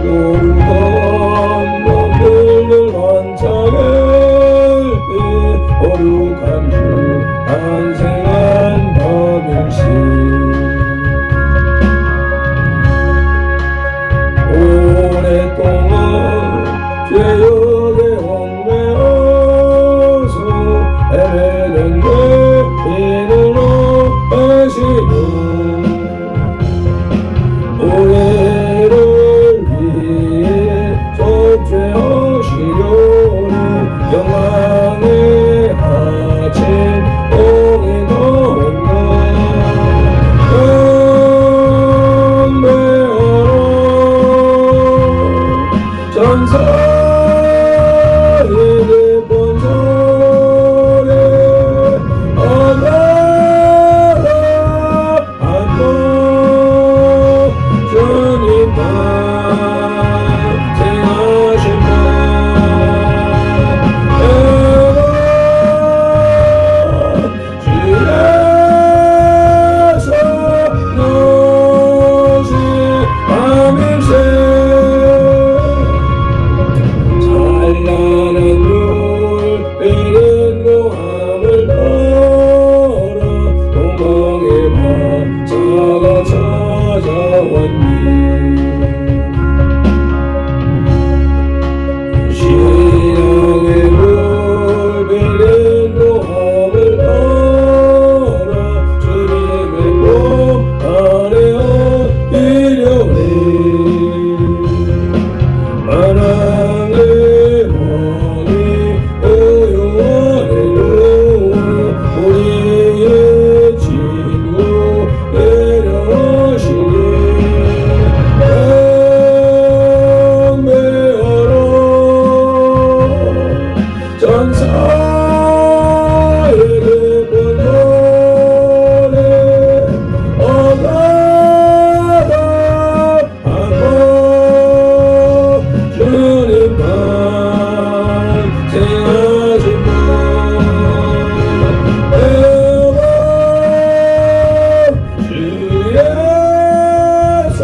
거룩한 법들을 완창할 때 거룩한 주 탄생한 법일시 오랫동안 죄악에 얽매여서 헤매는 죄인을 하시고 우리를 위해 접죄하시려는 영광의 아침 공이 나온다. 경배하라 전사에게 본소리 언나라 안보 주님 탄생하신 날 주에서 노신 밤일새 찬란한 별빛은 노함을 따라 동방의 밤사가 찾아왔니 신앙의 별빛은 노함을 따라 주님의 품 안에 엎드려니 만왕의 왕이 의용하리로다 우리의 친구 내려오시니 경배하라 전사에게 본소리 언나라 안보 주님 탄생하신 날 주에서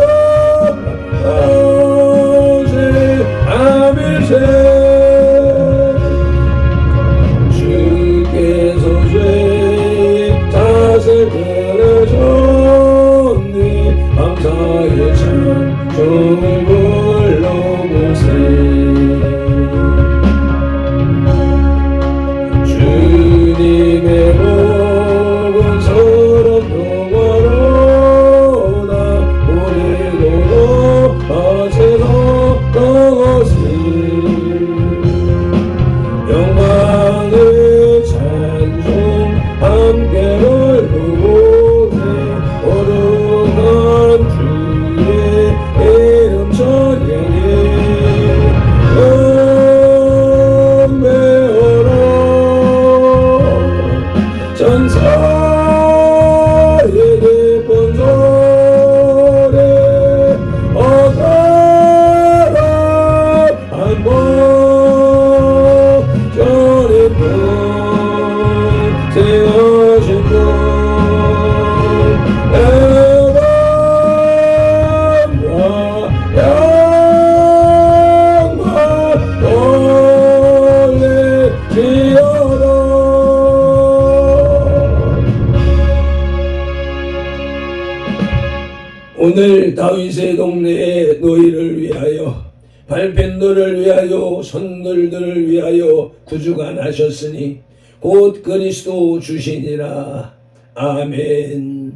나오신 밤일새 주께서 죄인 탓을 들으셨니 감사의 찬송을 불러보세 주님의 복은 서로 평화로다 우리도 높아세서 나가세 영광의 찬송 함께 올려보세 거룩한 주의 이름 찬양해 경배하라 전사에게 본소리 언나라 안보 주님 탄생하신 날 영광 돌리시오라. 오늘 다윗의 동네에 너희를 위하여 밟힌 너를 위하여 손들들을 위하여 구주가 나셨으니 곧 그리스도 주시니라. 아멘.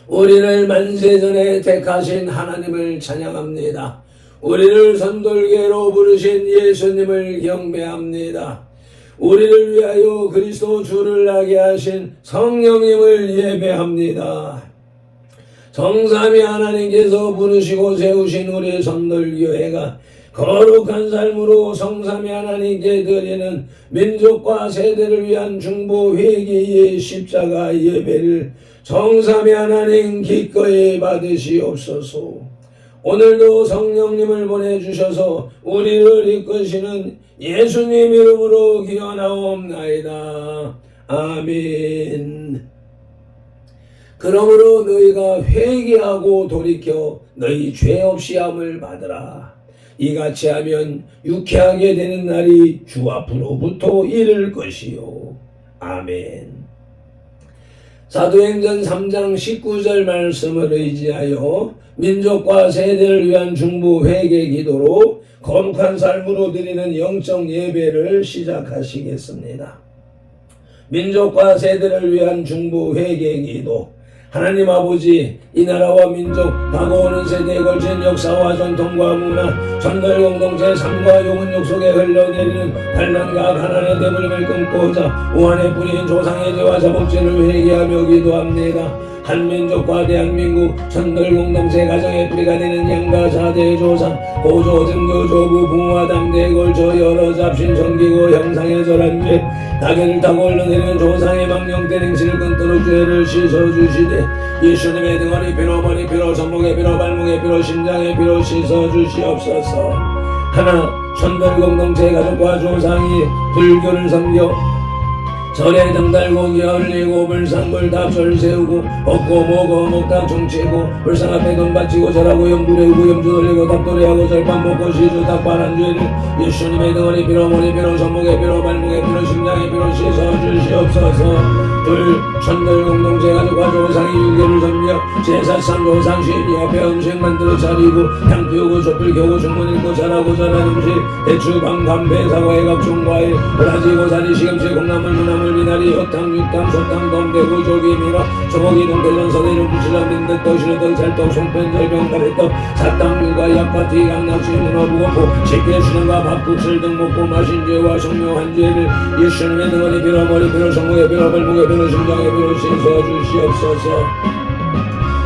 우리를 만세전에 택하신 하나님을 찬양합니다. 우리를 선돌개로 부르신 예수님을 경배합니다. 우리를 위하여 그리스도 주를 나게 하신 성령님을 예배합니다. 성삼위 하나님께서 부르시고 세우신 우리 선돌교회가 거룩한 삶으로 성삼위 하나님께 드리는 민족과 세대를 위한 중보 회개의 십자가 예배를 성삼위 하나님 기꺼이 받으시옵소서. 오늘도 성령님을 보내주셔서 우리를 이끄시는 예수님 이름으로 기원하옵나이다. 아멘. 그러므로 너희가 회개하고 돌이켜 너희 죄 없이 함을 받으라. 이같이 하면 유쾌하게 되는 날이 주 앞으로부터 이를 것이요. 아멘. 사도행전 3장 19절 말씀을 의지하여 민족과 세대를 위한 중보 회개 기도로 거룩한 삶으로 드리는 영적 예배를 시작하시겠습니다. 민족과 세대를 위한 중보 회개 기도. 하나님 아버지, 이 나라와 민족, 다가오는 세대에 걸친 역사와 전통과 문화, 전설 공동체 삶과 영혼욕 속에 흘러내리는 반란과 가난의 대물림을 끊고자 우한에 뿌린 조상의 죄와 자복죄를 회개하며 기도합니다. 한민족과 대한민국 전설 공동체 가정의 뿌리가 되는 양가 자대 조상 고조 증조 조부 부모와 당대에 걸쳐 여러 잡신 전기고 형상의 절한 죄 나귀를 타고 흘러내리는 조상의 망령된 행실을 끊도록 죄를 씻어주시되 예수님의 등허리 피로 머리 피로 손목의 피로 발목의 피로 심장의 피로 씻어주시옵소서. 하나 전설 공동체 가족과 조상이 불교를 섬겨 절에 등 달고 기어 흘리고 불상불 답절 세우고 얻고 먹어 먹다 정치고 불상 앞에 돈 바치고 절하고 염두 내고 염주 돌리고 답도래하고 절밥 먹고 시주 닭발한 죄를 예수님의 등허리 피로 머리 피로 손목의 피로 발목의 피로 심장의 피로 씻어주시옵소서. 둘 천들 공동체 가족과 조상이 유교를 섬겨 제사상 조상 시인이 앞에 음식 만들어 차리고 향 피우고 촛불 켜고 중문 읽고 잘하고 잘한 음식 대추 방감 배 사과에 각종 과일 브라지 고사리 시금치 콩나물 무나물 미나리 엿탕 육탕 소탕 덤대구 조기 미라 소고기 동태전 서대전 부실한 빈대 떡시루떡 찰떡 송편 절병 가래떡 사탕 육아 약파티 양낚시 문어 무거포 식혜 수정과 밥국술 등 먹고 마신 죄와 성묘한 죄를 예수님의 등허리 피로 머리 피로 손목에 피로 발목에 피로 심장에 피로 씻어주시옵소서.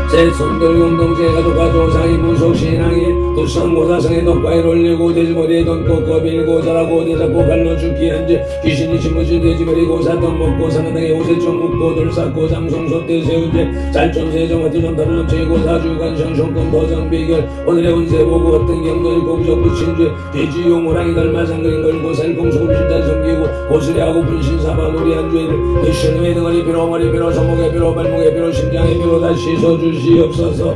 새 손들 공동체 가족과 조상이 무속신앙이 두성고사성에 덕과에 올리고 돼지머리에 돈 꽂고 빌고 자라고 대잡고 갈로 죽기 현재 귀신이 심어진 돼지머리 고사돈 먹고 사나당에 옷에 좀 묻고 돌 쌓고 장송소 때 세운제 짤좀 세정 어디좀 다루는 최고 사주관 성성권 도정 비결 오늘의 운세 보고 어떤 경도 읽고 부적 붙인 죄 돼지용 호랑이 닮아상 그린 걸고 살공소금 신단 섬기고 고스레하고 분신사바 놀이한 죄를 예수님의 등허리 피로 머리 피로 손목에 피로 발목에 피로 심장에 피로 다 씻어주시 없어서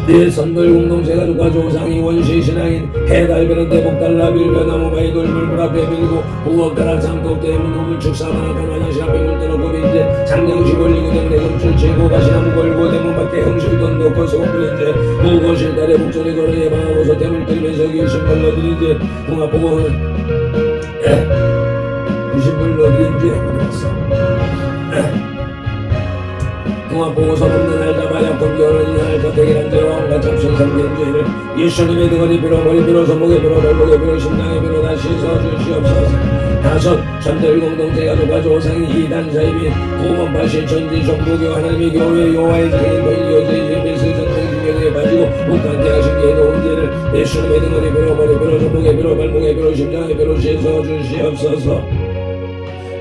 내 선별 공동체 가족과 조상이 원시신앙인 해달변은 대복달라 빌변 나무바위 돌물 앞에 빌고 우억다락 장독 대문 우물 축사만한 화장실 앞에 물 들어고 빈제 장량식 올리고 등대금줄 치고 가시나무 걸고 대문 밖에 형실돈 넣고 소금 뿌린제 무거실 달에 목소리 걸어 예방하고서 대물 들면서 귀신 불러들인제 궁합 보고 귀신 불러들인제 궁합 보고 서없는 날 잡아야 본결은 이날 저택이란 죄와 온갖 잡신 삼긴 죄를 예수님의 등허리 피로 머리 피로 손목에 피로 발목에 피로 심장에 피로 다 씻어주시옵소서. 다섯 천들 공동체 가족과 조상이 이단 사이비 구원 파신 천지 정부교 하나님의 교회 여호와의 장인 본교제 예배스 전쟁중경에 빠지고 북한대 하신 계도 언제를 예수님의 등허리 피로 머리 피로 손목에 피로 발목에 피로 심장에 피로 씻어주시옵소서.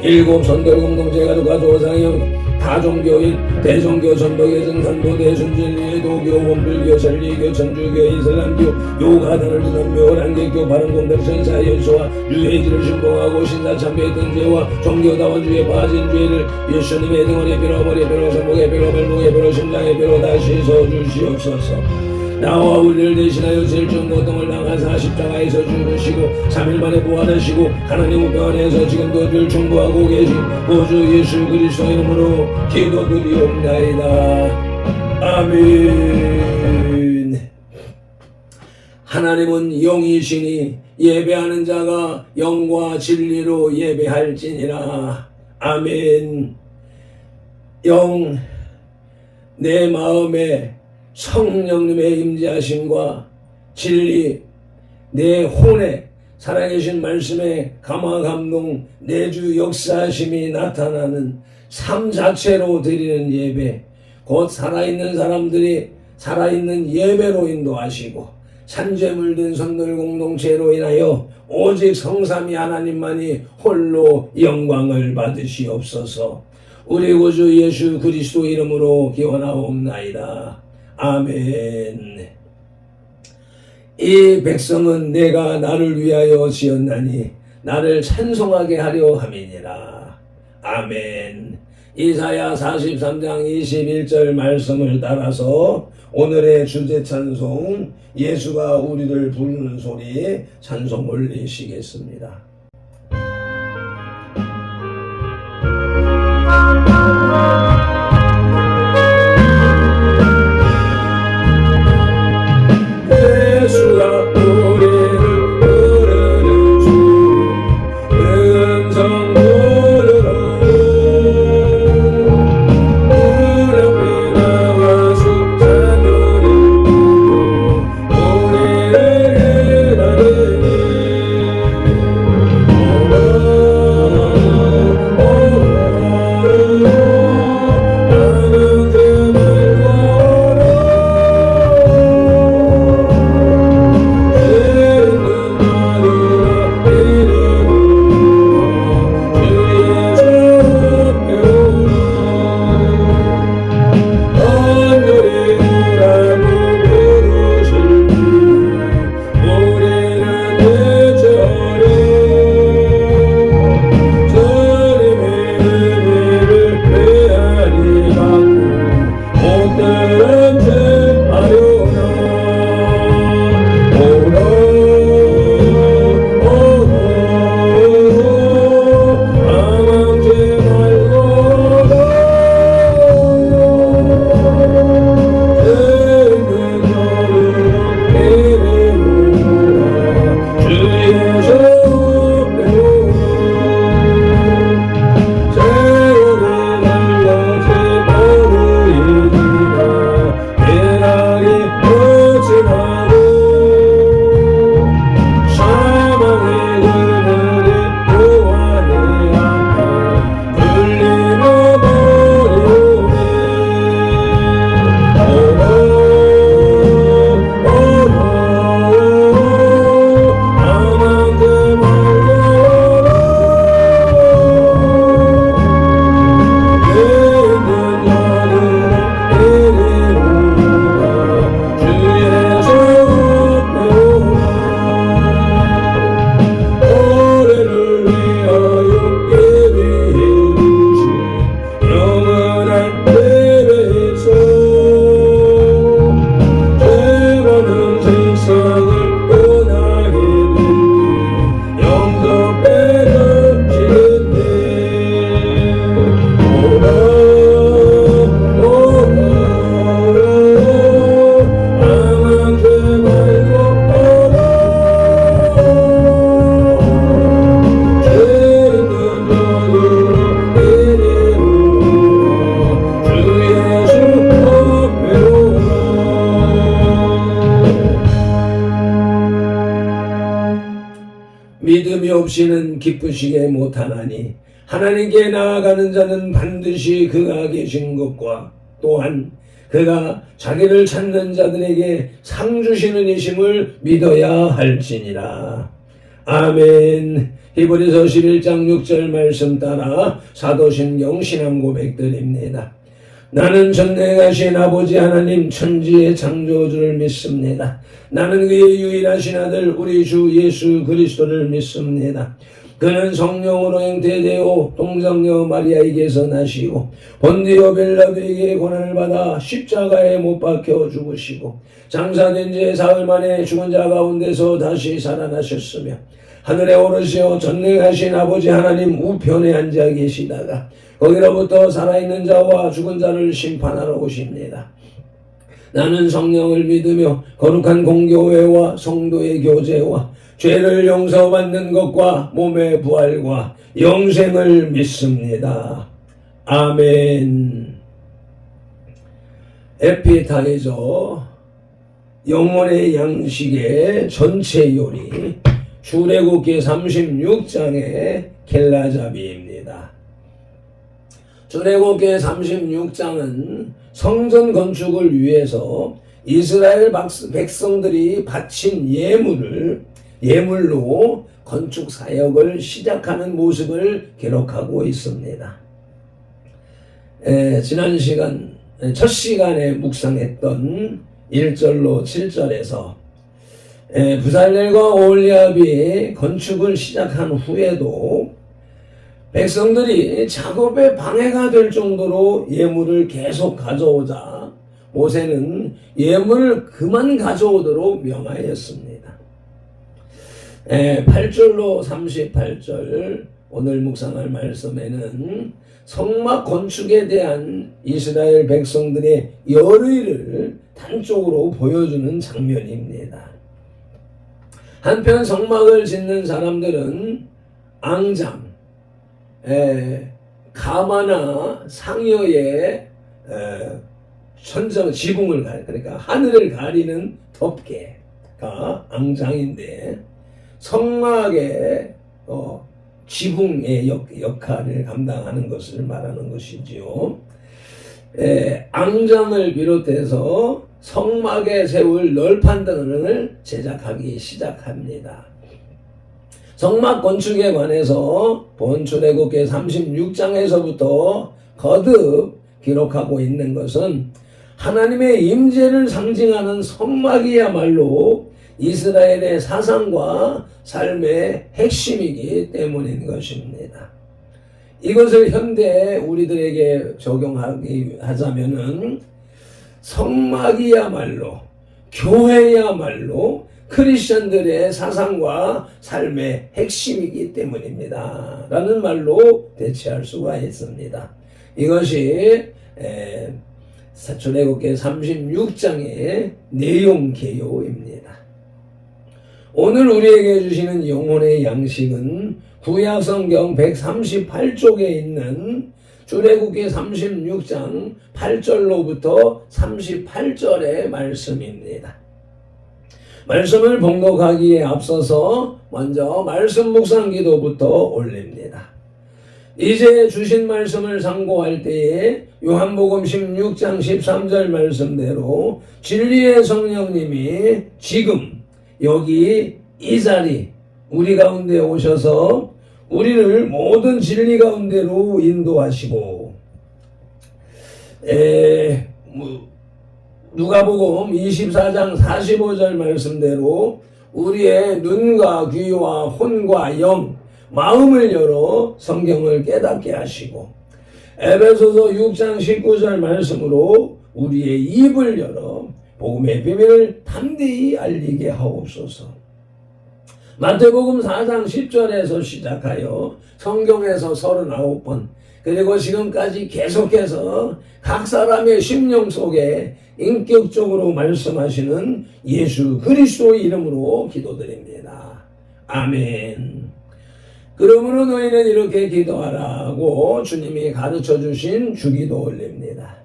일곱 선들 공동체 가족과 조상이 다종교인 대종교 전도계 증산도 대순진리 도교 원불교 천리교 천주교 이슬람교 요가단을 두는 묘란계교 바른공덕 사연소와 유해지를 신봉하고 신사참배했던 죄와 종교다원주에 빠진 죄를 예수님의 등허리 피로 머리 피로 손목에 피로 발목에 피로 심장에 피로 다 씻어주시옵소서. 나와 우리를 대신하여 질중 고통을 당하사 십자가에서 죽으시고 3일 만에 부활하시고 하나님 우편 안에서 지금도 늘 충고하고 계신 구주 예수 그리스도 이름으로 기도드리옵나이다. 아멘. 하나님은 영이시니 예배하는 자가 영과 진리로 예배할지니라. 아멘. 영 내 마음에 성령님의 임재하심과 진리, 내 혼에 살아계신 말씀의 감화감동, 내주 역사하심이 나타나는 삶 자체로 드리는 예배, 곧 살아있는 사람들이 살아있는 예배로 인도하시고 산재물 든 선들 공동체로 인하여 오직 성삼위 하나님만이 홀로 영광을 받으시옵소서. 우리 구주 예수 그리스도 이름으로 기원하옵나이다. 아멘. 이 백성은 내가 나를 위하여 지었나니 나를 찬송하게 하려 함이니라. 아멘. 이사야 43장 21절 말씀을 따라서 오늘의 주제 찬송 예수가 우리를 부르는 소리 찬송 올리시겠습니다. 예수가 우리를 부르는 주 음성 믿음이 없이는 기쁘시게 못하나니 하나님께 나아가는 자는 반드시 그가 계신 것과 또한 그가 자기를 찾는 자들에게 상 주시는 이심을 믿어야 할지니라. 아멘. 히브리서 11장 6절 말씀 따라 사도신경 신앙 고백드립니다. 나는 전능하신 아버지 하나님 천지의 창조주를 믿습니다. 나는 그의 유일하신 아들 우리 주 예수 그리스도를 믿습니다. 그는 성령으로 잉태되어 동정녀 마리아에게서 나시고 본디오 빌라도에게 고난을 받아 십자가에 못 박혀 죽으시고 장사된 지 사흘 만에 죽은 자 가운데서 다시 살아나셨으며 하늘에 오르시어 전능하신 아버지 하나님 우편에 앉아 계시다가 거기로부터 살아있는 자와 죽은 자를 심판하러 오십니다. 나는 성령을 믿으며 거룩한 공교회와 성도의 교제와 죄를 용서받는 것과 몸의 부활과 영생을 믿습니다. 아멘. 에피타이저 영혼의 양식의 전체 요리 출애굽기 36장의 켈라자비입니다. 출애굽기 36장은 성전 건축을 위해서 이스라엘 백성들이 바친 예물로 건축 사역을 시작하는 모습을 기록하고 있습니다. 지난 시간 첫 시간에 묵상했던 1절로 7절에서 부살렐과 오홀리압이 건축을 시작한 후에도 백성들이 작업에 방해가 될 정도로 예물을 계속 가져오자 모세는 예물을 그만 가져오도록 명하였습니다. 8절로 38절 오늘 묵상할 말씀에는 성막 건축에 대한 이스라엘 백성들의 열의를 단적으로 보여주는 장면입니다. 한편 성막을 짓는 사람들은 앙장, 가마나 상여의 천정 지붕을 그러니까 하늘을 가리는 덮개가 앙장인데 성막의 지붕의 역할을 감당하는 것을 말하는 것이지요. 앙장을 비롯해서 성막에 세울 널판등을 제작하기 시작합니다. 성막 건축에 관해서 본 출애굽기 36장에서부터 거듭 기록하고 있는 것은 하나님의 임재를 상징하는 성막이야말로 이스라엘의 사상과 삶의 핵심이기 때문인 것입니다. 이것을 현대 우리들에게 적용하자면은 성막이야말로 교회야말로 크리스천들의 사상과 삶의 핵심이기 때문입니다. 라는 말로 대체할 수가 있습니다. 이것이 출애굽기 36장의 내용 개요입니다. 오늘 우리에게 주시는 영혼의 양식은 구약성경 138쪽에 있는 출애굽기 36장 8절로부터 38절의 말씀입니다. 말씀을 봉독하기에 앞서서 먼저 말씀 묵상 기도부터 올립니다. 이제 주신 말씀을 상고할 때에 요한복음 16장 13절 말씀대로 진리의 성령님이 지금 여기 이 자리 우리 가운데 오셔서 우리를 모든 진리 가운데로 인도하시고 누가복음 24장 45절 말씀대로 우리의 눈과 귀와 혼과 영 마음을 열어 성경을 깨닫게 하시고 에베소서 6장 19절 말씀으로 우리의 입을 열어 복음의 비밀을 담대히 알리게 하옵소서. 마태복음 4장 10절에서 시작하여 성경에서 39번 그리고 지금까지 계속해서 각 사람의 심령 속에 인격적으로 말씀하시는 예수 그리스도의 이름으로 기도드립니다. 아멘. 그러므로 너희는 이렇게 기도하라고 주님이 가르쳐 주신 주기도 올립니다.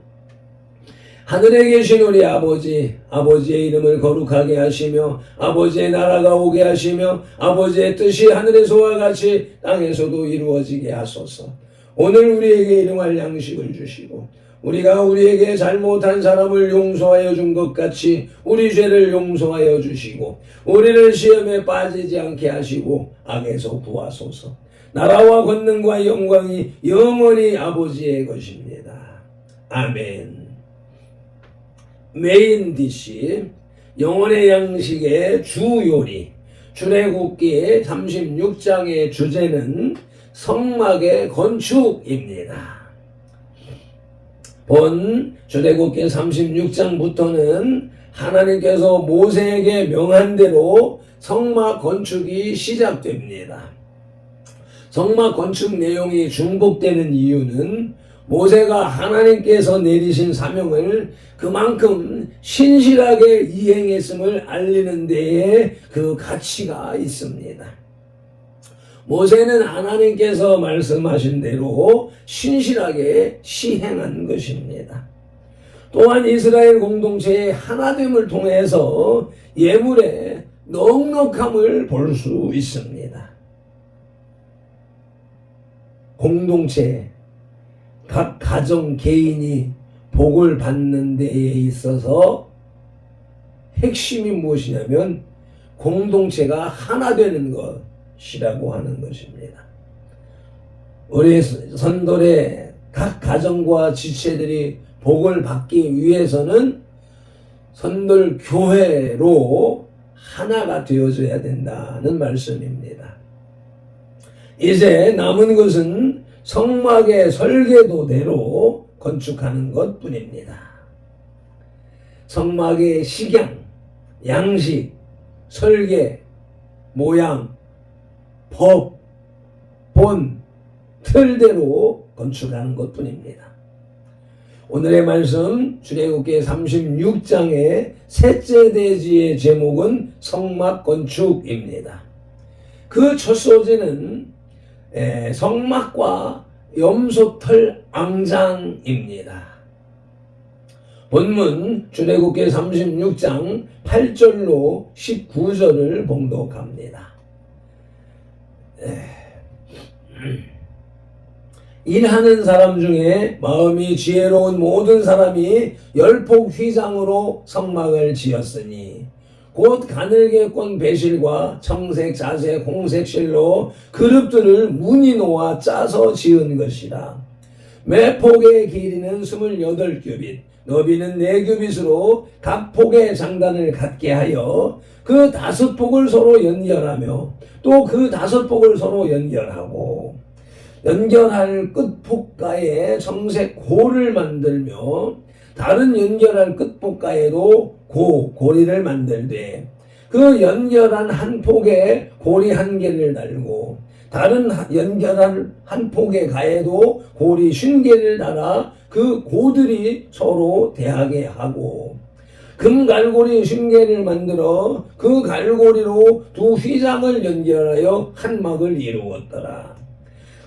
하늘에 계신 우리 아버지, 아버지의 이름을 거룩하게 하시며 아버지의 나라가 오게 하시며 아버지의 뜻이 하늘에서와 같이 땅에서도 이루어지게 하소서. 오늘 우리에게 일용할 양식을 주시고 우리가 우리에게 잘못한 사람을 용서하여 준 것 같이 우리 죄를 용서하여 주시고 우리를 시험에 빠지지 않게 하시고 악에서 구하소서. 나라와 권능과 영광이 영원히 아버지의 것입니다. 아멘. 메인 디시, 영혼의 양식의 주 요리, 출애굽기 36장의 주제는 성막의 건축입니다. 본 출애굽기 36장부터는 하나님께서 모세에게 명한 대로 성막 건축이 시작됩니다. 성막 건축 내용이 중복되는 이유는 모세가 하나님께서 내리신 사명을 그만큼 신실하게 이행했음을 알리는 데에 그 가치가 있습니다. 모세는 하나님께서 말씀하신 대로 신실하게 시행한 것입니다. 또한 이스라엘 공동체의 하나됨을 통해서 예물의 넉넉함을 볼 수 있습니다. 공동체, 각 가정 개인이 복을 받는 데에 있어서 핵심이 무엇이냐면 공동체가 하나 되는 것이라고 하는 것입니다. 우리 선돌의 각 가정과 지체들이 복을 받기 위해서는 선돌 교회로 하나가 되어져야 된다는 말씀입니다. 이제 남은 것은 성막의 설계도대로 건축하는 것 뿐입니다. 성막의 식양, 양식, 설계, 모양, 법, 본, 틀대로 건축하는 것 뿐입니다. 오늘의 말씀 출애굽기 36장의 셋째 대지의 제목은 성막 건축입니다. 그 첫 소재는 성막과 염소털 앙장입니다. 본문 출애굽기 36장 8절로 19절을 봉독합니다. 일하는 사람 중에 마음이 지혜로운 모든 사람이 열폭 휘장으로 성막을 지었으니 곧 가늘게 꼰 배실과 청색, 자색, 홍색 실로 그룹들을 무늬 놓아 짜서 지은 것이라. 매 폭의 길이는 28규빗, 너비는 4규빗으로 각 폭의 장단을 갖게 하여 그 5폭을 서로 연결하며 또 그 5폭을 서로 연결하고 연결할 끝폭가에 청색 고를 만들며 다른 연결할 끝폭가에도 고리를 만들되 그 연결한 한 폭에 고리 1개를 달고 다른 연결한 한 폭의 가에도 고리 50개를 달아 그 고들이 서로 대하게 하고 금갈고리 50개를 만들어 그 갈고리로 두 휘장을 연결하여 한 막을 이루었더라.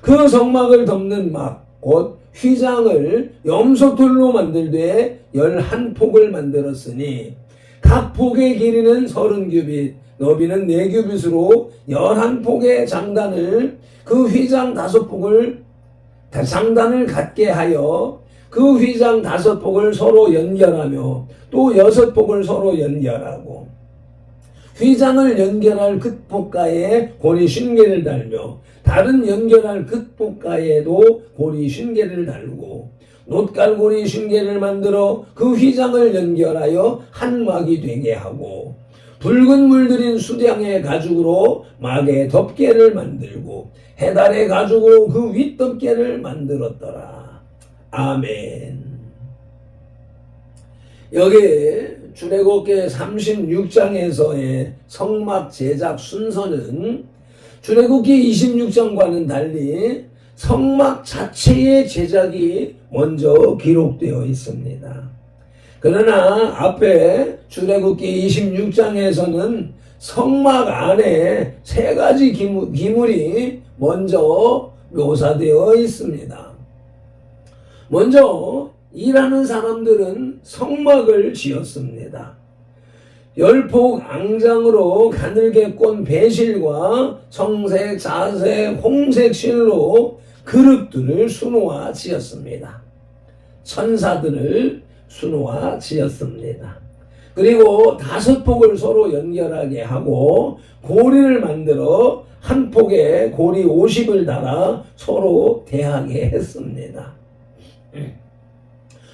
그 성막을 덮는 막, 곧 휘장을 염소털로 만들되 11폭을 만들었으니 각 폭의 길이는 30규빗, 너비는 4규빗으로 11폭의 장단을 그 휘장 5폭을 장단을 갖게 하여 그 휘장 5폭을 서로 연결하며 또 6폭을 서로 연결하고 휘장을 연결할 끝폭가에 고리 50개를 달며 다른 연결할 끝폭가에도 고리 50개를 달고 놋갈고리 50개를 만들어 그 휘장을 연결하여 한 막이 되게 하고 붉은 물들인 수량의 가죽으로 막의 덮개를 만들고 해달의 가죽으로 그 윗덮개를 만들었더라. 아멘. 여기 출애굽기 36장에서의 성막 제작 순서는 출애굽기 26장과는 달리 성막 자체의 제작이 먼저 기록되어 있습니다. 그러나 앞에 출애굽기 26장에서는 성막 안에 3가지 기물이 먼저 묘사되어 있습니다. 먼저 일하는 사람들은 성막을 지었습니다. 10폭 앙장으로 가늘게 꼰 배실과 청색, 자색, 홍색 실로 그릇들을 수놓아 지었습니다. 천사들을 수놓아 지었습니다. 그리고 5폭을 서로 연결하게 하고 고리를 만들어 한 폭에 고리 50을 달아 서로 대하게 했습니다.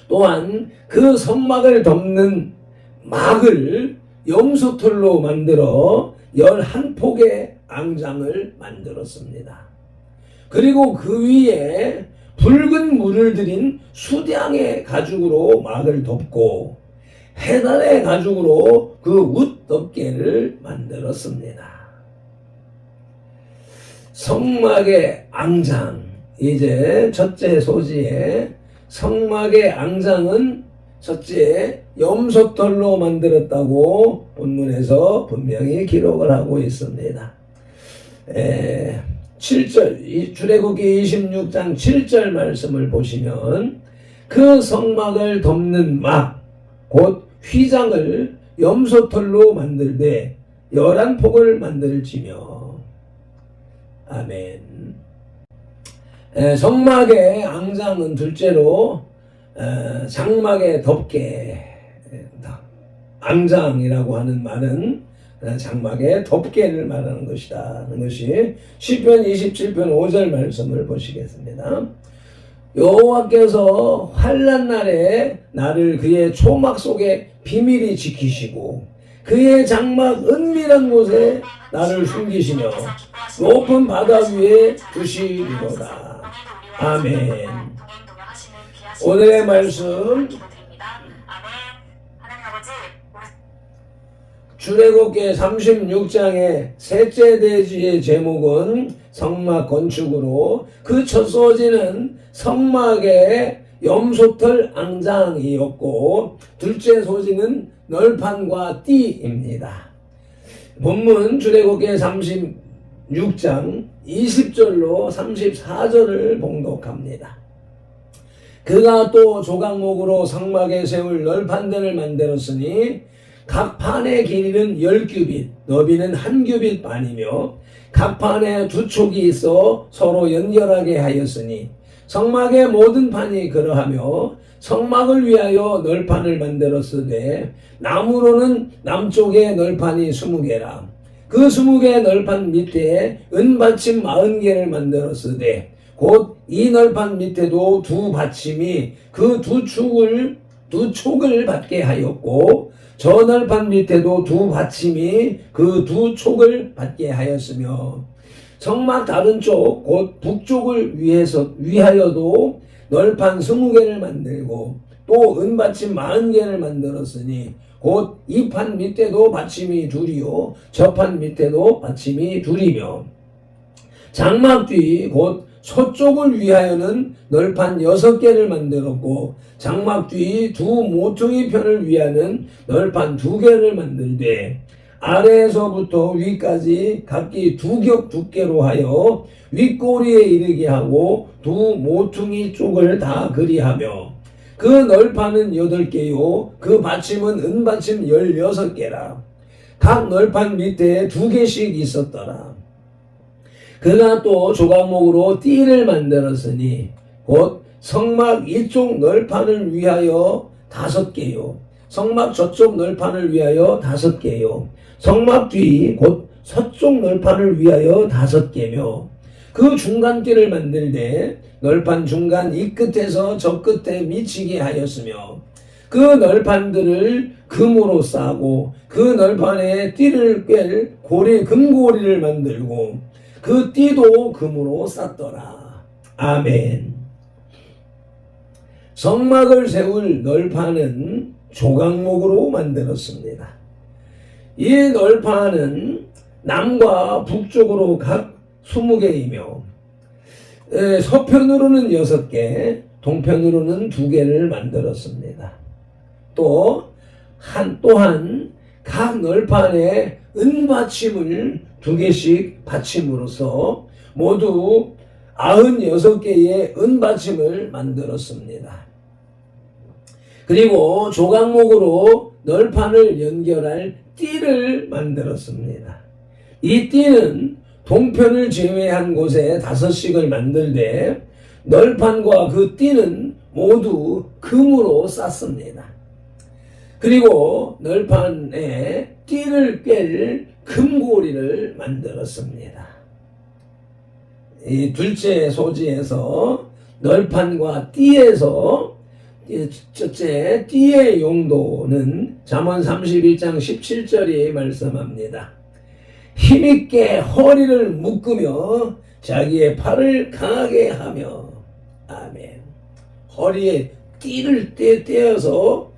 또한 그 성막을 덮는 막을 염소털로 만들어 11폭의 앙장을 만들었습니다. 그리고 그 위에 붉은 물을 들인 수량의 가죽으로 막을 덮고 해달의 가죽으로 그 웃덮개를 만들었습니다. 성막의 앙장, 이제 첫째 소지에 성막의 앙장은 첫째 염소털로 만들었다고 본문에서 분명히 기록을 하고 있습니다. 7절 출애굽기 26장 7절 말씀을 보시면 그 성막을 덮는 막 곧 휘장을 염소털로 만들되 11폭을 만들지며 아멘. 성막의 앙장은 둘째로 장막의 덮개, 앙장이라고 하는 말은 장막의 덮개를 말하는 것이다 하는 것이 시편 27편 5절 말씀을 보시겠습니다. 여호와께서 환난 날에 나를 그의 초막 속에 비밀히 지키시고 그의 장막 은밀한 곳에 나를 숨기시며 높은 바다 위에 두시리로다. 아멘. 오늘의 말씀 출애굽기 36장의 셋째 대지의 제목은 성막 건축으로 그 첫 소지는 성막의 염소털 앙장이었고 둘째 소지는 널판과 띠입니다. 본문 출애굽기 36장 20절로 34절을 봉독합니다. 그가 또 조각목으로 성막에 세울 널판들을 만들었으니 각 판의 길이는 10규빗, 너비는 1규빗 반이며 각 판에 두 촉이 있어 서로 연결하게 하였으니 성막의 모든 판이 그러하며 성막을 위하여 널판을 만들었으되 나무로는 남쪽에 널판이 20개라. 그 20개 널판 밑에 은받침 40개를 만들었으되 곧 이 널판 밑에도 두 받침이 그 두 촉을 받게 하였고 저 널판 밑에도 두 받침이 그 두 촉을 받게 하였으며 성막 다른 쪽 곧 북쪽을 위하여도 널판 20개를 만들고 또 은받침 40개를 만들었으니 곧 이 판 밑에도 받침이 둘이요 저 판 밑에도 받침이 둘이며 장막 뒤 곧 서쪽을 위하여는 널판 6개를 만들었고 장막 뒤 두 모퉁이 편을 위하는 널판 2개를 만들되 아래에서부터 위까지 각기 2겹 두께로 하여 윗꼬리에 이르게 하고 두 모퉁이 쪽을 다 그리하며 그 널판은 8개요 그 받침은 은받침 16개라. 각 널판 밑에 2개씩 있었더라. 그가 또 조각목으로 띠를 만들었으니 곧 성막 이쪽 널판을 위하여 5개요 성막 저쪽 널판을 위하여 5개요 성막 뒤 곧 서쪽 널판을 위하여 5개며 그 중간 띠를 만들되 널판 중간 이 끝에서 저 끝에 미치게 하였으며 그 널판들을 금으로 싸고 그 널판에 띠를 꿰 금고리를 만들고 그 띠도 금으로 쌌더라. 아멘. 성막을 세울 널판은 조각목으로 만들었습니다. 이 널판은 남과 북쪽으로 각 20개이며 서편으로는 6개, 동편으로는 2개를 만들었습니다. 또한 각 널판에 은받침을 2개씩 받침으로써 모두 96개의 은받침을 만들었습니다. 그리고 조각목으로 널판을 연결할 띠를 만들었습니다. 이 띠는 동편을 제외한 곳에 5씩을 만들되 널판과 그 띠는 모두 금으로 쌌습니다. 그리고 널판에 띠를 꿰 금고리를 만들었습니다. 이 둘째 소지에서 널판과 띠에서 첫째 띠의 용도는 잠언 31장 17절이 말씀합니다. 힘있게 허리를 묶으며 자기의 팔을 강하게 하며. 아멘. 허리에 띠를 떼어서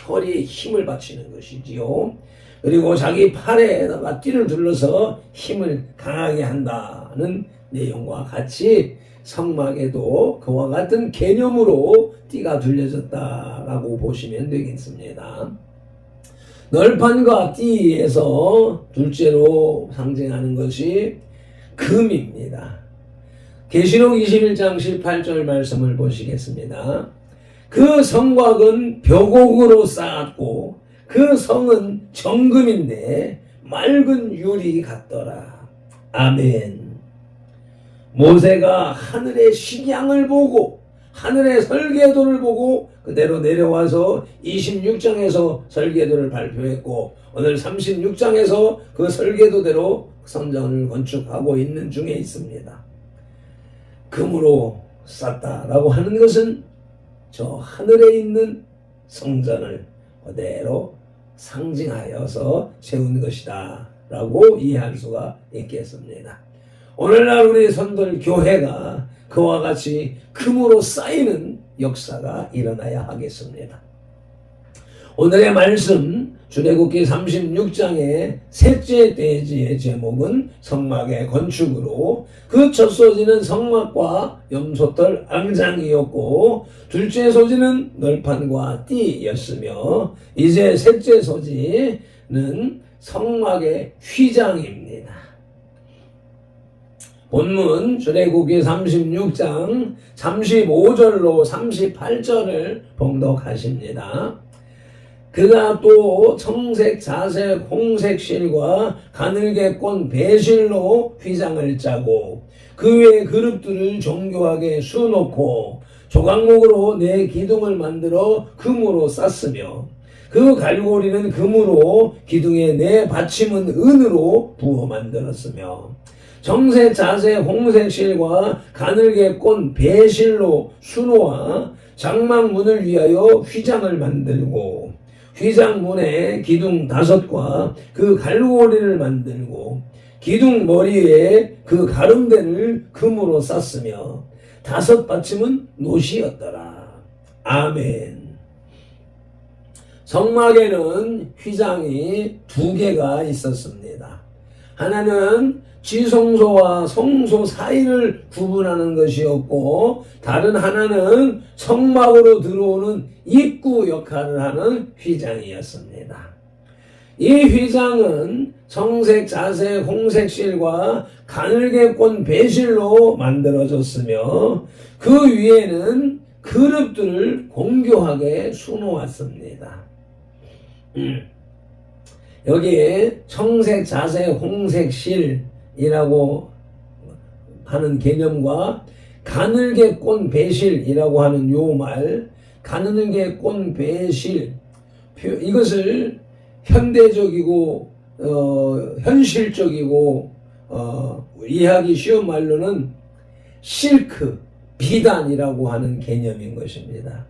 허리에 힘을 받치는 것이지요. 그리고 자기 팔에다가 띠를 둘러서 힘을 강하게 한다는 내용과 같이 성막에도 그와 같은 개념으로 띠가 둘려졌다라고 보시면 되겠습니다. 널판과 띠에서 둘째로 상징하는 것이 금입니다. 계시록 21장 18절 말씀을 보시겠습니다. 그 성곽은 벽옥으로 쌓았고 그 성은 정금인데 맑은 유리 같더라. 아멘. 모세가 하늘의 식양을 보고 하늘의 설계도를 보고 그대로 내려와서 26장에서 설계도를 발표했고 오늘 36장에서 그 설계도대로 성전을 건축하고 있는 중에 있습니다. 금으로 쌌다라고 하는 것은 저 하늘에 있는 성전을 그대로 상징하여서 세운 것이다 라고 이해할 수가 있겠습니다. 오늘날 우리 선들 교회가 그와 같이 금으로 쌓이는 역사가 일어나야 하겠습니다. 오늘의 말씀 출애굽기 36장의 셋째 대지의 제목은 성막의 건축으로, 그 첫 소지는 성막과 염소털 앙장이었고 둘째 소지는 널판과 띠였으며 이제 셋째 소지는 성막의 휘장입니다. 본문 출애굽기 36장 35절로 38절을 봉독하십니다. 그가 또 청색, 자색, 홍색 실과 가늘게 꼰 배실로 휘장을 짜고 그 위에 그룹들을 정교하게 수놓고 조각목으로 네 기둥을 만들어 금으로 쌌으며 그 갈고리는 금으로 기둥의 네 받침은 은으로 부어 만들었으며 청색, 자색, 홍색 실과 가늘게 꼰 배실로 수놓아 장막문을 위하여 휘장을 만들고 휘장문에 기둥 5과 그 갈고리를 만들고 기둥 머리에 그 가름대를 금으로 쌌으며 5 받침은 노시였더라. 아멘. 성막에는 휘장이 2개가 있었습니다. 하나는 지성소와 성소 사이를 구분하는 것이었고 다른 하나는 성막으로 들어오는 입구 역할을 하는 휘장이었습니다. 이 휘장은 청색, 자색, 홍색 실과 가늘게 꼰 배실로 만들어졌으며 그 위에는 그릇들을 공교하게 수놓았습니다. 여기에 청색, 자색, 홍색 실이라고 하는 개념과 가늘게 꼰 배실이라고 하는 요 말, 가늘게 꼰 배실, 이것을 현대적이고 현실적이고 이해하기 쉬운 말로는 실크, 비단이라고 하는 개념인 것입니다.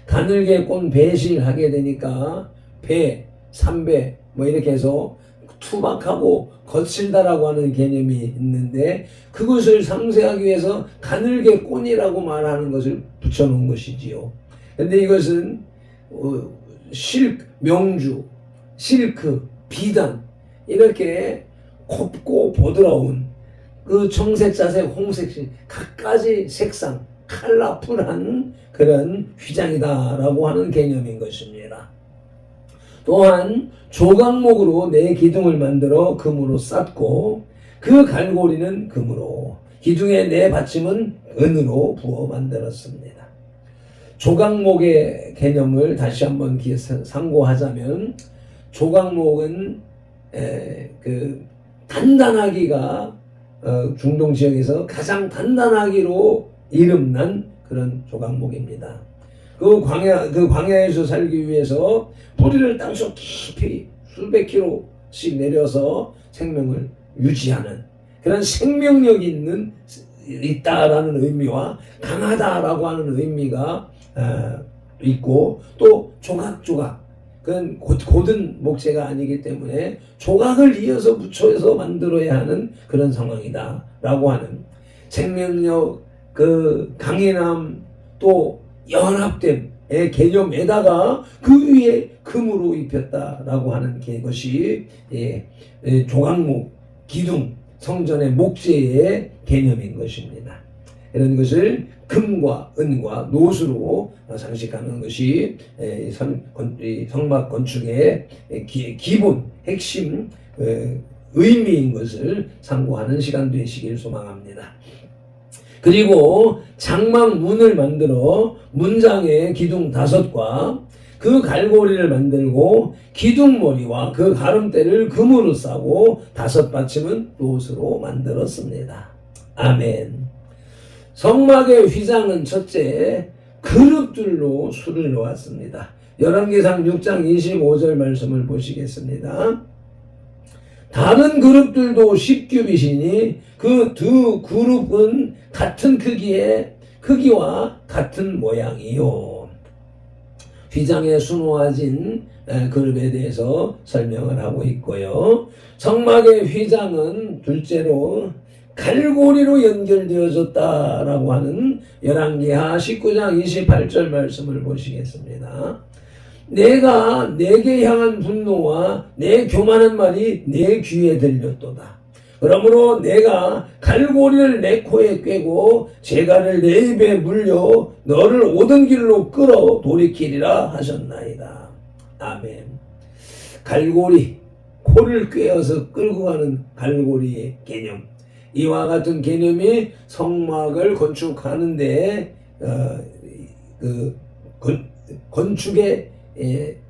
가늘게 꼰 배실 하게 되니까 배, 삼배 뭐 이렇게 해서 투박하고 거칠다라고 하는 개념이 있는데 그것을 상쇄하기 위해서 가늘게 꼰이라고 말하는 것을 붙여놓은 것이지요. 그런데 이것은 실크, 명주, 실크, 비단 이렇게 곱고 보드라운 그 청색, 자색, 홍색 각가지 색상, 컬러풀한 그런 휘장이다라고 하는 개념인 것입니다. 또한 조각목으로 네 기둥을 만들어 금으로 쌌고 그 갈고리는 금으로 기둥의 네 받침은 은으로 부어 만들었습니다. 조각목의 개념을 다시 한번 상고하자면 조각목은 그 단단하기가 중동 지역에서 가장 단단하기로 이름난 그런 조각목입니다. 그 광야에서 살기 위해서 뿌리를 땅속 깊이 수백 킬로씩 내려서 생명을 유지하는 그런 생명력이 있다라는 의미와 강하다라고 하는 의미가 있고 또 조각조각 그건 곧은 목재가 아니기 때문에 조각을 이어서 붙여서 만들어야 하는 그런 상황이다라고 하는 생명력, 그 강인함 또 연합됨의 개념에다가 그 위에 금으로 입혔다라고 하는 것이 조각목, 기둥, 성전의 목재의 개념인 것입니다. 이런 것을 금과 은과 노수로 장식하는 것이 성막 건축의 기본, 핵심 의미인 것을 상고하는 시간 되시길 소망합니다. 그리고 장막문을 만들어 문장에 기둥 5과 그 갈고리를 만들고 기둥머리와 그 가름대를 금으로 싸고 5 받침은 롯으로 만들었습니다. 아멘. 성막의 휘장은 첫째 그룹들로 수를 놓았습니다. 열왕기상 6장 25절 말씀을 보시겠습니다. 다른 그룹들도 10규빗이니 그 두 그룹은 같은 크기와 같은 모양이요. 휘장에 수놓아진 그룹에 대해서 설명을 하고 있고요. 성막의 휘장은 둘째로 갈고리로 연결되어졌다라고 하는 열왕기하 19장 28절 말씀을 보시겠습니다. 내가 내게 향한 분노와 내 교만한 말이 내 귀에 들렸도다. 그러므로 내가 갈고리를 내 코에 꿰고 재갈을 내 입에 물려 너를 오던 길로 끌어 돌이키리라 하셨나이다. 아멘. 갈고리, 코를 꿰어서 끌고 가는 갈고리의 개념. 이와 같은 개념이 성막을 건축하는데 건축의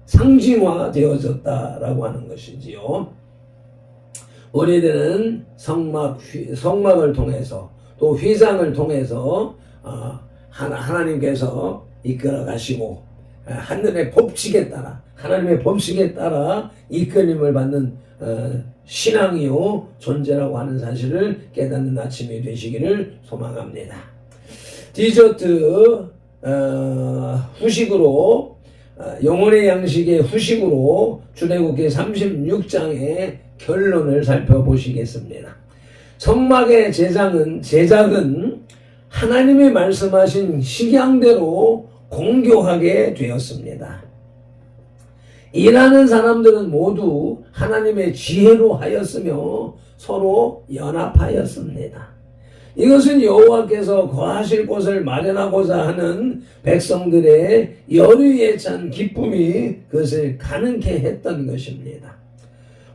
상징화되어졌다라고 하는 것이지요. 우리들은 성막을 통해서 또 휘장을 통해서 하나님께서 이끌어 가시고 하늘의 법칙에 따라 하나님의 법칙에 따라 이끌림을 받는 신앙이요 존재라고 하는 사실을 깨닫는 아침이 되시기를 소망합니다. 디저트 후식으로 영혼의 양식의 후식으로 출애굽기 36장의 결론을 살펴보시겠습니다. 성막의 제작은 하나님이 말씀하신 식양대로 공교하게 되었습니다. 일하는 사람들은 모두 하나님의 지혜로 하였으며 서로 연합하였습니다. 이것은 여호와께서 거하실 곳을 마련하고자 하는 백성들의 열의에 찬 기쁨이 그것을 가능케 했던 것입니다.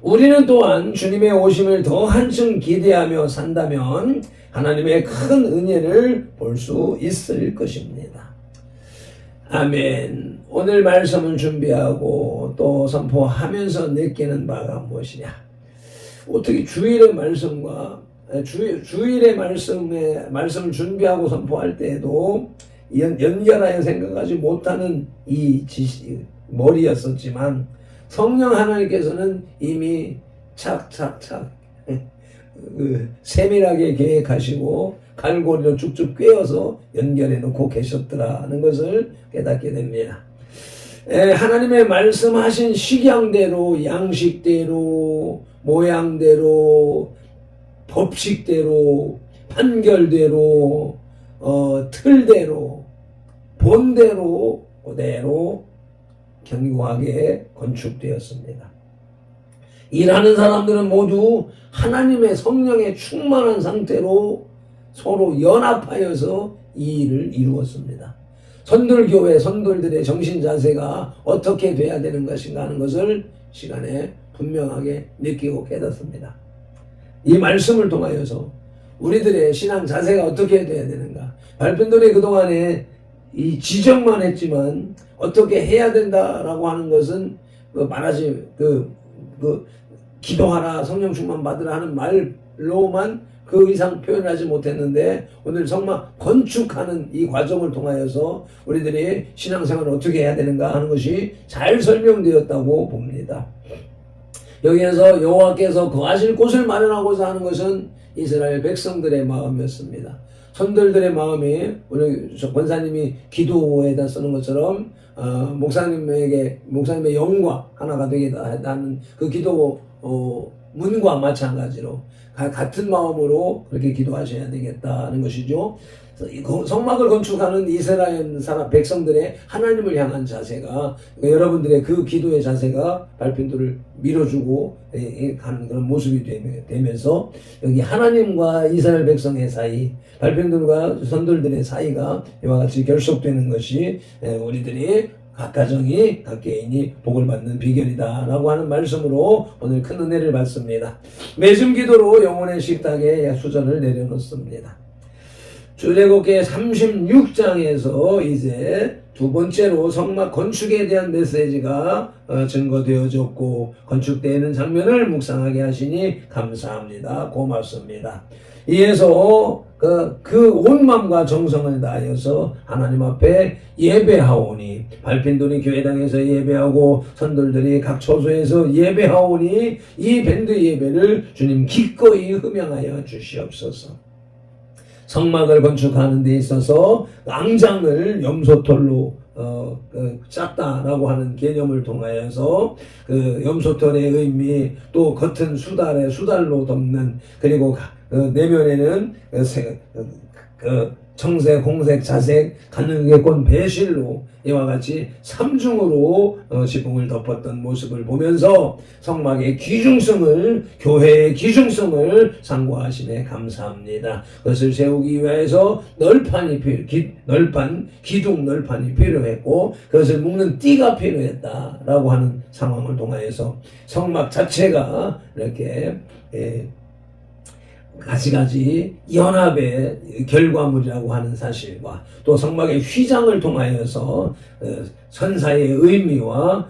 우리는 또한 주님의 오심을 더 한층 기대하며 산다면 하나님의 큰 은혜를 볼 수 있을 것입니다. 아멘. 오늘 말씀을 준비하고 또 선포하면서 느끼는 바가 무엇이냐? 어떻게 주일의 말씀과 주일의 말씀을 준비하고 선포할 때에도 연결하여 생각하지 못하는 이 머리였었지만 성령 하나님께서는 이미 착착착 세밀하게 계획하시고 갈고리로 쭉쭉 꿰어서 연결해 놓고 계셨더라는 것을 깨닫게 됩니다. 하나님의 말씀하신 식양대로, 양식대로, 모양대로, 법칙대로, 판결대로, 틀대로, 본대로, 그대로 견고하게 건축되었습니다. 일하는 사람들은 모두 하나님의 성령에 충만한 상태로 서로 연합하여서 이 일을 이루었습니다. 선돌교회 선돌들의 정신 자세가 어떻게 돼야 되는 것인가 하는 것을 시간에 분명하게 느끼고 깨닫습니다. 이 말씀을 통하여서 우리들의 신앙 자세가 어떻게 돼야 되는가. 발편돌이 그동안에 이 지적만 했지만 어떻게 해야 된다라고 하는 것은 말하지 기도하라 성령 충만 받으라 하는 말로만 그 이상 표현하지 못했는데 오늘 성막 건축하는 이 과정을 통하여서 우리들이 신앙생활을 어떻게 해야 되는가 하는 것이 잘 설명되었다고 봅니다. 여기에서 여호와께서 거하실 곳을 마련하고자 하는 것은 이스라엘 백성들의 마음이었습니다. 선들들의 마음이 오늘 권사님이 기도에다 쓰는 것처럼 목사님의 영과 하나가 되겠다는 그 기도 문과 마찬가지로 같은 마음으로 그렇게 기도하셔야 되겠다는 것이죠. 성막을 건축하는 이스라엘 사람 백성들의 하나님을 향한 자세가 여러분들의 그 기도의 자세가 발핀도를 밀어주고 가는 그런 모습이 되면서 여기 하나님과 이스라엘 백성의 사이, 발핀도가 선돌들의 사이가 이와 같이 결속되는 것이 우리들이 각 가정이 각 개인이 복을 받는 비결이다라고 하는 말씀으로 오늘 큰 은혜를 받습니다. 매즘 기도로 영혼의 식탁에 수전을 내려놓습니다. 출애굽기 36장에서 이제 두 번째로 성막 건축에 대한 메시지가 증거되어졌고 건축되는 장면을 묵상하게 하시니 감사합니다. 고맙습니다. 이에서 그 온 마음과 정성을 다하여서 하나님 앞에 예배하오니 발핀돌이 교회당에서 예배하고 선돌들이 각 처소에서 예배하오니 이 밴드 예배를 주님 기꺼이 흠양하여 주시옵소서. 성막을 건축하는 데 있어서 앙장을 염소털로 작다라고 하는 개념을 통하여서 그 염소털의 의미, 또 겉은 수달로 덮는, 그리고 내면에는 청색, 홍색, 자색, 가늘게꼰 배실로 이와 같이 삼중으로 지붕을 덮었던 모습을 보면서 성막의 귀중성을, 교회의 귀중성을 상고하심에 감사합니다. 그것을 세우기 위해서 기둥 널판이 필요했고, 그것을 묶는 띠가 필요했다라고 하는 상황을 통하여서 성막 자체가 이렇게 가지가지 연합의 결과물이라고 하는 사실과, 또 성막의 휘장을 통하여서 선사의 의미와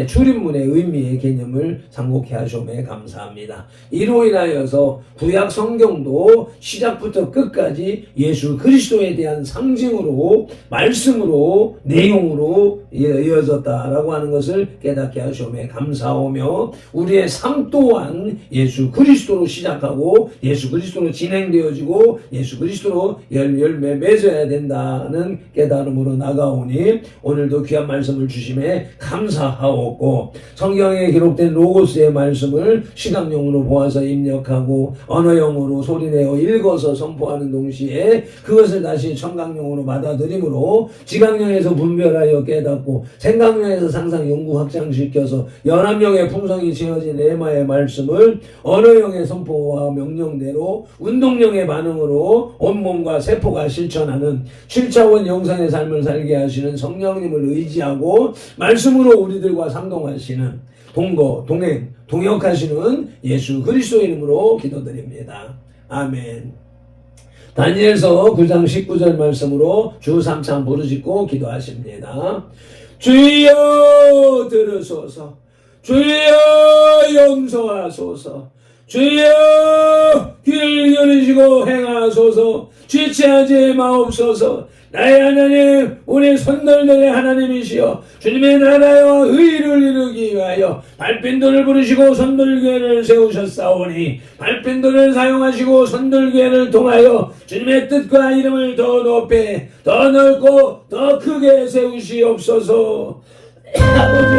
출입문의 의미의 개념을 상고케 하시오매 감사합니다. 이로 인하여서 구약 성경도 시작부터 끝까지 예수 그리스도에 대한 상징으로, 말씀으로, 내용으로 이어졌다라고 하는 것을 깨닫게 하시오매 감사하며, 우리의 삶 또한 예수 그리스도로 시작하고 예수 그리스도로 진행되어지고 예수 그리스도로 열매 맺어야 된다는 깨달음으로 나가오니, 오늘도 귀한 말씀을 주심에 감사하옵고, 성경에 기록된 로고스의 말씀을 시각용으로 보아서 입력하고 언어용으로 소리내어 읽어서 선포하는 동시에 그것을 다시 청각용으로 받아들임으로 지각용에서 분별하여 깨닫고 생각용에서 상상 연구 확장시켜서 연합용의 풍성이 지어진 레마의 말씀을 언어용의 선포와 명령대로 운동령의 반응으로 온몸과 세포가 실천하는 7차원 영상의 삶을 살게 하시는 성령님을 의지하고 말씀으로 우리들과 상동하시는 동역하시는 예수 그리스도 이름으로 기도드립니다. 아멘. 다니엘서 9장 19절 말씀으로 주 3참 부르짖고 기도하십니다. 주여 들으소서, 주여 용서하소서, 주여 귀를 열으시고 행하소서, 지체하지 마옵소서. 나의 하나님, 우리 손들들의 하나님이시여, 주님의 나라와 의를 이루기 위하여 발핀도를 부르시고 손들교회를 세우셨사오니, 발핀도를 사용하시고 손들교회를 통하여 주님의 뜻과 이름을 더 높이, 더 넓고 더 크게 세우시옵소서. 아버지,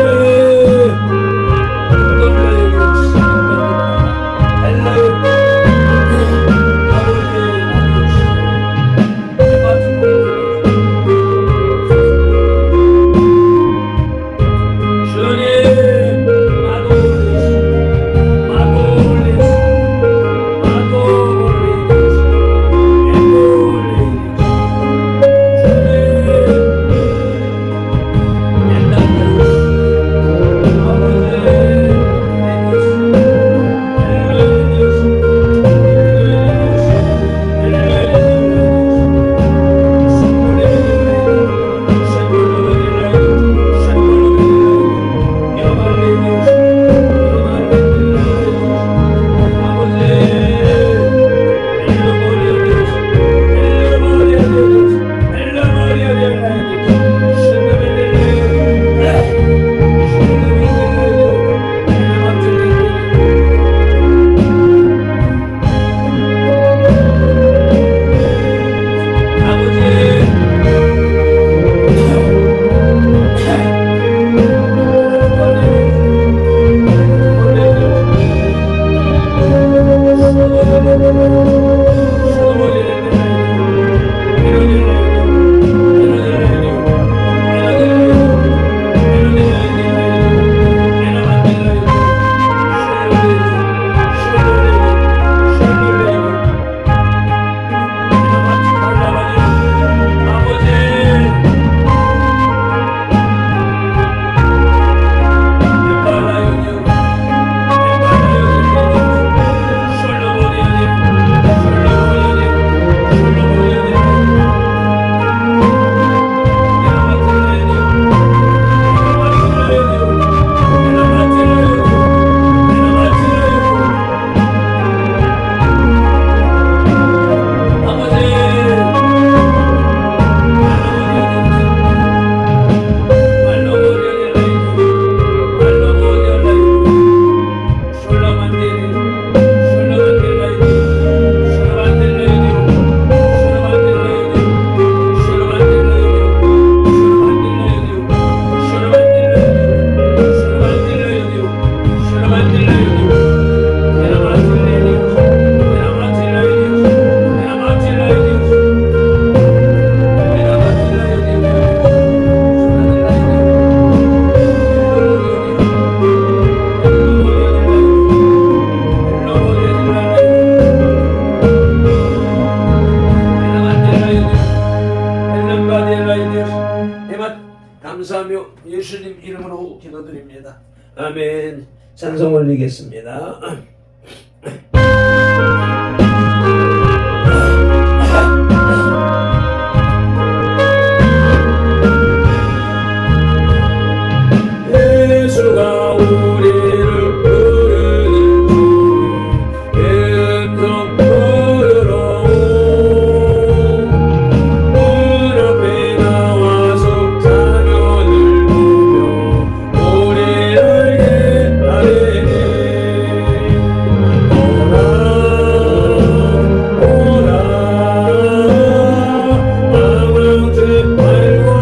하옵소서이다. 아멘. 찬송 올리겠습니다. 예수가 우리를 부르는 주 음성 들으러 문 앞에 나와서 자녀를 보며 우리를 예하리니 오라 망망치 말고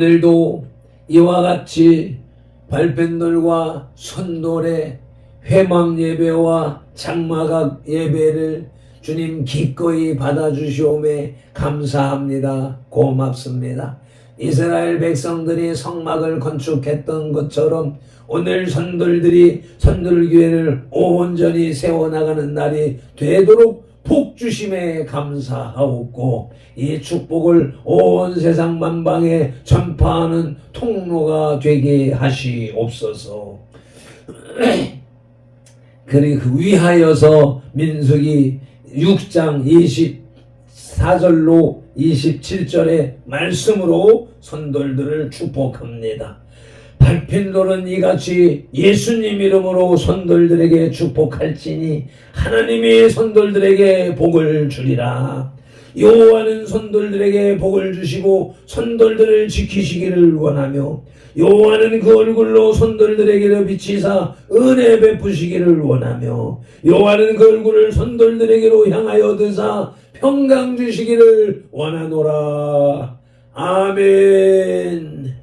오늘도 이와 같이 발펜돌과 손돌의 회막 예배와 장막악 예배를 주님 기꺼이 받아주시오매 감사합니다. 고맙습니다. 이스라엘 백성들이 성막을 건축했던 것처럼 오늘 선돌들이 선돌교회를 온전히 세워나가는 날이 되도록 복주심에 감사하옵고 이 축복을 온 세상 만방에 전파하는 통로가 되게 하시옵소서. 그리고 위하여서 민수기 6장 24절로 27절의 말씀으로 선돌들을 축복합니다. 발핀돌은 이같이 예수님 이름으로 선돌들에게 축복할지니 하나님이 선돌들에게 복을 주리라. 여호와는 선돌들에게 복을 주시고 선돌들을 지키시기를 원하며 여호와는 그 얼굴로 선돌들에게로 비치사 은혜 베푸시기를 원하며 여호와는 그 얼굴을 선돌들에게로 향하여 드사 평강 주시기를 원하노라. 아멘.